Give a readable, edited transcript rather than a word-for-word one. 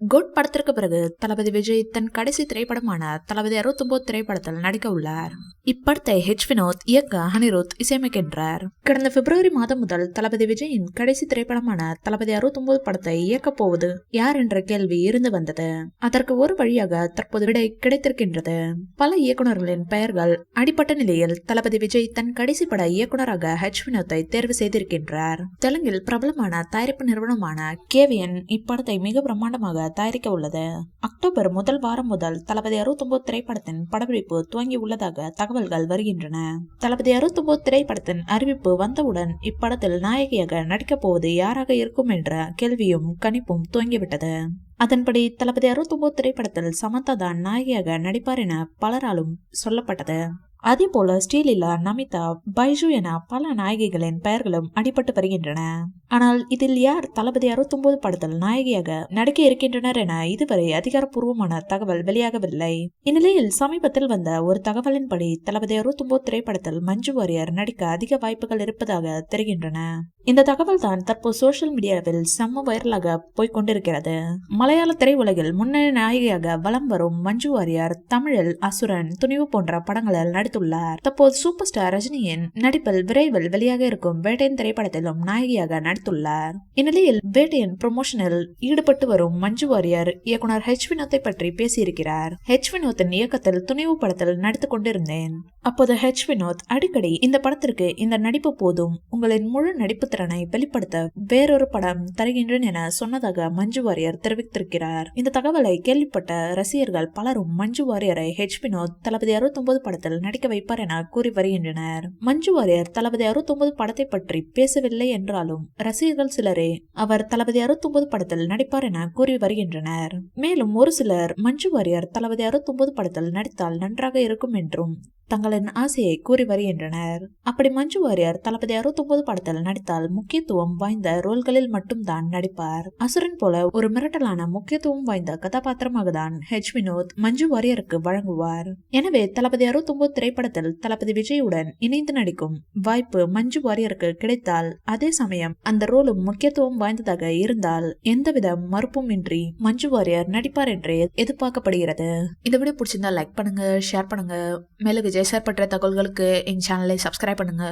Code படத்திற்கு பிறகு தளபதி விஜய் தன் கடைசி திரைப்படமான தளபதி 69 திரைப்படத்தில் நடிக்க உள்ளார். இப்படத்தை வினோத் இயக்க அனிருத் இசையமைக்கின்றார். கடந்த பிப்ரவரி மாதம் முதல் தளபதி விஜயின் கடைசி திரைப்படமான தளபதி 69 படத்தை இயக்கப் போவது யார் என்ற கேள்வி இருந்து வந்தது. அதற்கு ஒரு வழியாக தற்போது விடை கிடைத்திருக்கின்றது. பல இயக்குநர்களின் பெயர்கள் அடிப்பட்ட நிலையில் தளபதி விஜய் தன் கடைசி பட இயக்குநராக வினோத்தை தேர்வு செய்திருக்கின்றார். தெலுங்கில் பிரபலமான தயாரிப்பு நிறுவனமான KVN இப்படத்தை மிக பிரம்மாண்டமாக தயாரிக்க உள்ளது. அக்டோபர் முதல் வாரம் முதல் தளபதி 69 திரைப்படத்தின் படப்பிடிப்பு துவங்கி உள்ளதாக தகவல்கள் வருகின்றன. தளபதி 69 திரைப்படத்தின் அறிவிப்பு வந்தவுடன் இப்படத்தில் நாயகியாக நடிக்கப் போவது யாராக இருக்கும் என்ற கேள்வியும் கணிப்பும் துவங்கிவிட்டது. அதன்படி தளபதி 69 திரைப்படத்தில் சமந்தா தான் நாயகியாக நடிப்பார் என பலராலும் சொல்லப்பட்டது. அதேபோல ஸ்ரீலீலா, நமிதா, பைஜு என பல நாயகிகளின் பெயர்களும் அடிபட்டு வருகின்றன. ஆனால் இதில் யார் தளபதி 69 படத்தில் நாயகியாக நடிக்க இருக்கின்றனர் என இதுவரை அதிகாரப்பூர்வமான தகவல் வெளியாகவில்லை. இந்நிலையில் சமீபத்தில் வந்த ஒரு தகவலின்படி தளபதி 69 திரைப்படத்தில் மஞ்சு வாரியர் நடிக்க அதிக வாய்ப்புகள் இருப்பதாக தெரிகின்றன. இந்த தகவல் தான் தற்போது சோசியல் மீடியாவில் செம்ம வைரலாக போய்கொண்டிருக்கிறது. மலையாள திரையுலகில் முன்னணி நாயகியாக வலம் வரும் மஞ்சு வாரியர் தமிழில் அசுரன், துணிவு போன்ற படங்களில் நடித்துள்ளார். தற்போது சூப்பர் ஸ்டார் ரஜினியின் நடிப்பில் விரைவில் வெளியாக இருக்கும் வேட்டையன் திரைப்படத்திலும் நாயகியாக நடித்துள்ளார். இந்நிலையில் வேட்டையன் ப்ரமோஷனில் ஈடுபட்டு வரும் மஞ்சு வாரியர் இயக்குனர் வினோத்தை பற்றி பேசியிருக்கிறார். வினோத்தின் இயக்கத்தில் துணிவு படத்தில் நடித்துக் கொண்டிருந்தேன். அப்போது வினோத் அடிக்கடி இந்த படத்திற்கு இந்த நடிப்பு போதும், உங்களின் முழு நடிப்பு திறனை வெளிப்படுத்த வேறொரு படம் தருகின்றேன் என சொன்னதாக மஞ்சு வாரியர் தெரிவித்திருக்கிறார். இந்த தகவலை கேள்விப்பட்ட ரசிகர்கள் பலரும் மஞ்சு வாரியரை வினோத் தளபதி 69 படத்தில் நடிக்க வைப்பார் என கூறி வருகின்றனர். மஞ்சு வாரியர் தளபதி 69 படத்தை பற்றி பேசவில்லை என்றாலும் ரசிகர்கள் சிலரே அவர் தளபதி 69 படத்தில் நடிப்பார் என கூறி வருகின்றனர். மேலும் ஒரு சிலர் மஞ்சு வாரியர் தளபதி 69 படத்தில் நடித்தால் நன்றாக இருக்கும் என்றும் தங்களின் ஆசையை கூறி வருகின்றனர். அப்படி மஞ்சு வாரியர் தளபதி 69 படத்தில் நடித்தால் முக்கியத்துவம் வாய்ந்த ரோல்களில் மட்டும்தான் நடிப்பார். அசுரன் போல ஒரு மிரட்டலான முக்கியத்துவம் வாய்ந்த கதாபாத்திரமாக தான் வினோத் மஞ்சு வாரியருக்கு வழங்குவார். எனவே தளபதி 69 திரைப்படத்தில் தளபதி விஜயுடன் இணைந்து நடிக்கும் வாய்ப்பு மஞ்சு வாரியருக்கு கிடைத்தால், அதே சமயம் அந்த ரோலும் முக்கியத்துவம் வாய்ந்ததாக இருந்தால் எந்தவித மறுப்பும் இன்றி மஞ்சு வாரியர் நடிப்பார் என்று எதிர்பார்க்கப்படுகிறது. இந்த வீடியோ பிடிச்சிருந்தா லைக் பண்ணுங்க, ஷேர் பண்ணுங்க. மேலும் விஜய் சார் பற்றிய தகவல்களுக்கு எங்க சேனலை சப்ஸ்கிரைப் பண்ணுங்க.